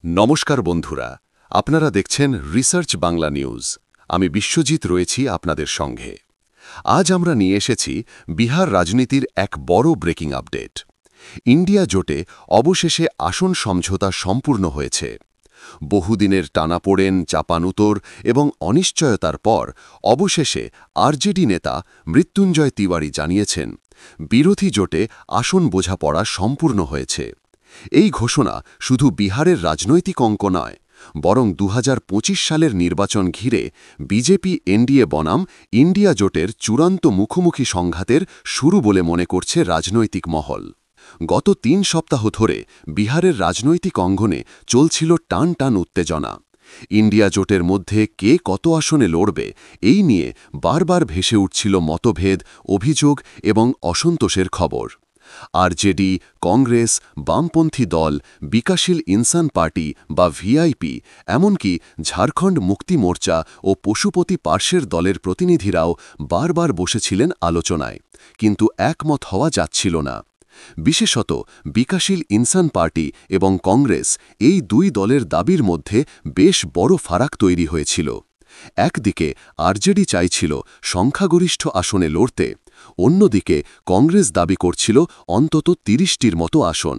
নমস্কার বন্ধুরা, আপনারা দেখছেন রিসার্চ বাংলা নিউজ। আমি বিশ্বজিৎ রয়েছি আপনাদের সঙ্গে। আজ আমরা নিয়ে এসেছি বিহার রাজনীতির এক বড় ব্রেকিং আপডেট। ইন্ডিয়া জোটে অবশেষে আসন সমঝোতা সম্পূর্ণ হয়েছে। বহুদিনের টানাপোড়েন, চাপানুতোর এবং অনিশ্চয়তার পর অবশেষে আরজেডি নেতা মৃত্যুঞ্জয় তিওয়ারি জানিয়েছেন, বিরোধী জোটে আসন বোঝাপড়া সম্পূর্ণ হয়েছে। এই ঘোষণা শুধু বিহারের রাজনৈতিক অঙ্ক নয়, বরং ২০২৫ সালের নির্বাচন ঘিরে বিজেপি এনডিএ বনাম ইন্ডিয়া জোটের চূড়ান্ত মুখোমুখি সংঘাতের শুরু বলে মনে করছে রাজনৈতিক মহল। গত ৩ সপ্তাহ ধরে বিহারের রাজনৈতিক অঙ্গনে চলছিল টান টান উত্তেজনা। ইন্ডিয়া জোটের মধ্যে কে কত আসনে লড়বে এই নিয়ে বারবার ভেসে উঠছিল মতভেদ, অভিযোগ এবং অসন্তোষের খবর। আরজেডি, কংগ্রেস, বামপন্থী দল, বিকাশশীল ইনসান পার্টি বা ভিআইপি, এমনকি ঝাড়খণ্ড মুক্তি মোর্চা ও পশুপতি পার্শ্বের দলের প্রতিনিধিরাও বারবার বসেছিলেন আলোচনায়, কিন্তু একমত হওয়া যাচ্ছিল না। বিশেষত বিকাশশীল ইনসান পার্টি এবং কংগ্রেস, এই দুই দলের দাবির মধ্যে বেশ বড় ফারাক তৈরি হয়েছিল। একদিকে আরজেডি চাইছিল সংখ্যাগরিষ্ঠ আসনে লড়তে, অন্যদিকে কংগ্রেস দাবি করছিল অন্তত ৩০টির মতো আসন।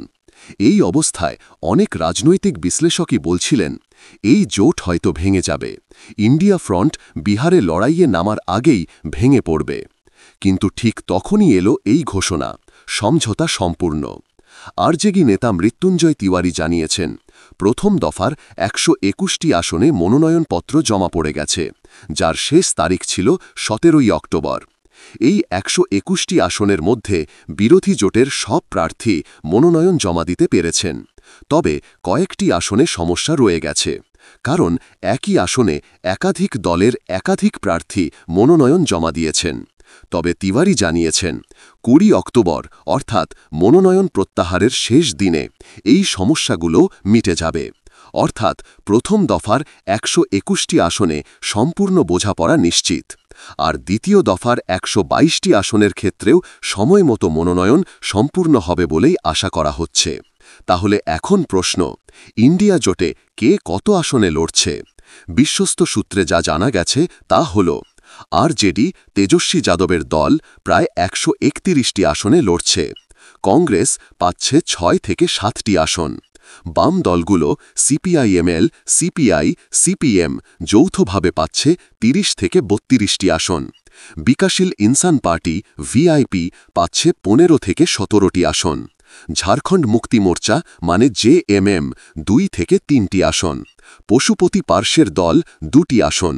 এই অবস্থায় অনেক রাজনৈতিক বিশ্লেষকই বলছিলেন, এই জোট হয়তো ভেঙে যাবে, ইন্ডিয়া ফ্রন্ট বিহারে লড়াইয়ে নামার আগেই ভেঙে পড়বে। কিন্তু ঠিক তখনই এলো এই ঘোষণা, সমঝোতা সম্পূর্ণ। আরজেডি নেতা মৃত্যুঞ্জয় তিওয়ারি জানিয়েছেন, প্রথম দফার ১২১টি আসনে মনোনয়নপত্র জমা পড়ে গেছে, যার শেষ তারিখ ছিল ১৭ই অক্টোবর। এই ১২১টি আসনের মধ্যে বিরোধী জোটের সব প্রার্থী মনোনয়ন জমা দিতে পেরেছেন। তবে কয়েকটি আসনে সমস্যা রয়ে গেছে, কারণ একই আসনে একাধিক দলের একাধিক প্রার্থী মনোনয়ন জমা দিয়েছেন। তবে তিওয়ারি জানিয়েছেন, ২০ অক্টোবর অর্থাৎ মনোনয়ন প্রত্যাহারের শেষ দিনে এই সমস্যাগুলো মিটে যাবে। অর্থাৎ প্রথম দফার ১২১টি আসনে সম্পূর্ণ বোঝাপড়া নিশ্চিত, আর দ্বিতীয় দফার ১২২টি আসনের ক্ষেত্রেও সময়মতো মনোনয়ন সম্পূর্ণ হবে বলেই আশা করা হচ্ছে। তাহলে এখন প্রশ্ন, ইন্ডিয়া জোটে কে কত আসনে লড়ছে? বিশ্বস্ত সূত্রে যা জানা গেছে তা হল, আরজেডি তেজস্বী যাদবের দল প্রায় ১৩১টি আসনে লড়ছে। কংগ্রেস পাচ্ছে ৬ থেকে ৭টি আসন। বাম দলগুলো সিপিআইএমএল, সিপিআই, সিপিএম যৌথভাবে পাচ্ছে ৩০ থেকে ৩২টি আসন। বিকাশশীল ইনসান পার্টি, ভিআইপি পাচ্ছে ১৫ থেকে ১৭টি আসন। ঝাড়খণ্ড মুক্তি মোর্চা মানে জেএমএম ২ থেকে ৩টি আসন। পশুপতি পার্শ্বের দল ২টি আসন।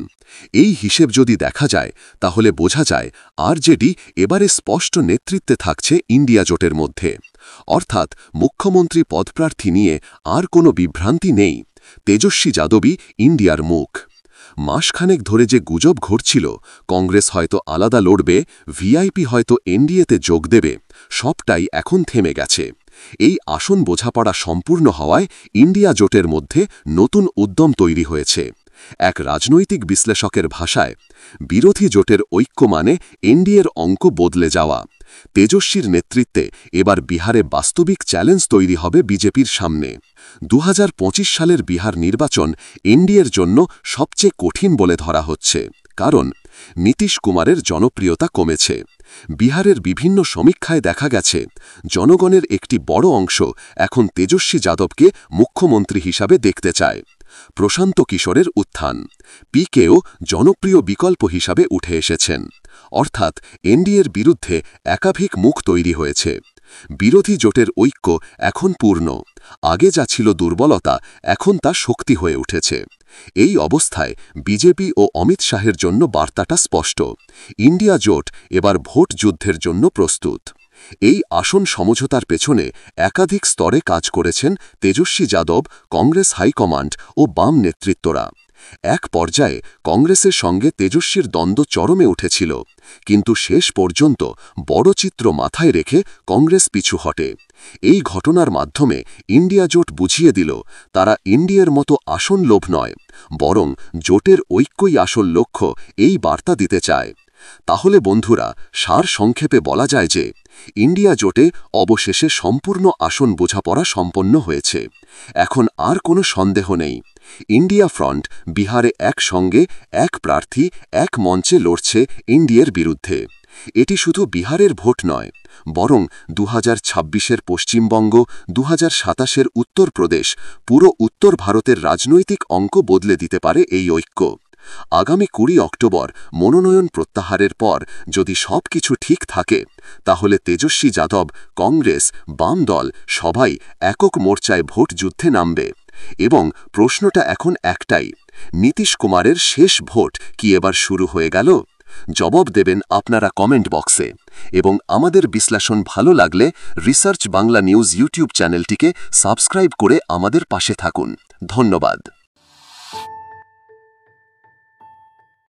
এই হিসেব যদি দেখা যায়, তাহলে বোঝা যায় আরজেডি এবারে স্পষ্ট নেতৃত্বে থাকছে ইন্ডিয়া জোটের মধ্যে। অর্থাৎ মুখ্যমন্ত্রী পদপ্রার্থী নিয়ে আর কোনো বিভ্রান্তি নেই, তেজস্বী যাদবই ইন্ডিয়ার মুখ। মাসখানেক ধরে যে গুজব ঘটছিল, কংগ্রেস হয়তো আলাদা লড়বে, ভিআইপি হয়তো এনডিএতে যোগ দেবে, সবটাই এখন থেমে গেছে। এই আসন বোঝাপড়া সম্পূর্ণ হওয়ায় ইন্ডিয়া জোটের মধ্যে নতুন উদ্যম তৈরি হয়েছে। এক রাজনৈতিক বিশ্লেষকের ভাষায়, বিরোধী জোটের ঐক্য মানে এনডিএর অঙ্ক বদলে যাওয়া। তেজস্বীর নেতৃত্বে এবার বিহারে বাস্তবিক চ্যালেঞ্জ তৈরি হবে বিজেপির সামনে। ২০২৫ সালের বিহার নির্বাচন এনডিএর জন্য সবচেয়ে কঠিন বলে ধরা হচ্ছে, কারণ নীতীশ কুমারের জনপ্রিয়তা কমেছে। বিহারের বিভিন্ন সমীক্ষায় দেখা গেছে, জনগণের একটি বড় অংশ এখন তেজস্বী যাদবকে মুখ্যমন্ত্রী হিসাবে দেখতে চায়। প্রশান্ত কিশোরের উত্থান, পিকেও জনপ্রিয় বিকল্প হিসাবে উঠে এসেছেন। অর্থাৎ এনডিএর বিরুদ্ধে একাধিক মুখ তৈরি হয়েছে। বিরোধী জোটের ঐক্য এখন পূর্ণ। আগে যা ছিল দুর্বলতা, এখন তা শক্তি হয়ে উঠেছে। এই অবস্থায় বিজেপি ও অমিত শাহের জন্য বার্তাটা স্পষ্ট, ইন্ডিয়া জোট এবার ভোট যুদ্ধের জন্য প্রস্তুত। এই আসন সমঝোতার পেছনে একাধিক স্তরে কাজ করেছেন তেজস্বী যাদব, কংগ্রেস হাইকমান্ড ও বাম নেতৃত্বরা। এক পর্যায়ে কংগ্রেসের সঙ্গে তেজস্বীর দ্বন্দ্ব চরমে উঠেছিল, কিন্তু শেষ পর্যন্ত বড় চিত্র মাথায় রেখে কংগ্রেস পিছু হটে। এই ঘটনার মাধ্যমে ইন্ডিয়া জোট বুঝিয়ে দিল, তারা ইন্ডিয়ার মতো আসন লোভ নয়, বরং জোটের ঐক্যই আসল লক্ষ্য, এই বার্তা দিতে চায়। তাহলে বন্ধুরা, সার সংক্ষেপে বলা যায় যে ইন্ডিয়া জোটে অবশেষে সম্পূর্ণ আসন বোঝাপড়া সম্পন্ন হয়েছে। এখন আর কোনো সন্দেহ নেই, ইন্ডিয়া ফ্রন্ট বিহারে একসঙ্গে এক প্রার্থী এক মঞ্চে লড়ছে এনডিএর বিরুদ্ধে। এটি শুধু বিহারের ভোট নয়, বরং 2026-এর পশ্চিমবঙ্গ, 2027-এর উত্তরপ্রদেশ, পুরো উত্তর ভারতের রাজনৈতিক অঙ্ক বদলে দিতে পারে এই ঐক্য। আগামী 20 অক্টোবর মনোনয়ন প্রত্যাহারের পর যদি সব কিছু ঠিক থাকে, তাহলে তেজস্বী যাদব, কংগ্রেস, বাম দল সবাই একক মোর্চায় ভোট যুদ্ধে নামবে। এবং প্রশ্নটা এখন একটাই, নীতিশ কুমারের শেষ ভোট কি এবার শুরু হয়ে গেল? জবাব দেবেন আপনারা কমেন্ট বক্সে। এবং আমাদের বিশ্লেষণ ভালো লাগলে রিসার্চ বাংলা নিউজ ইউটিউব চ্যানেলটিকে সাবস্ক্রাইব করে আমাদের পাশে থাকুন। ধন্যবাদ।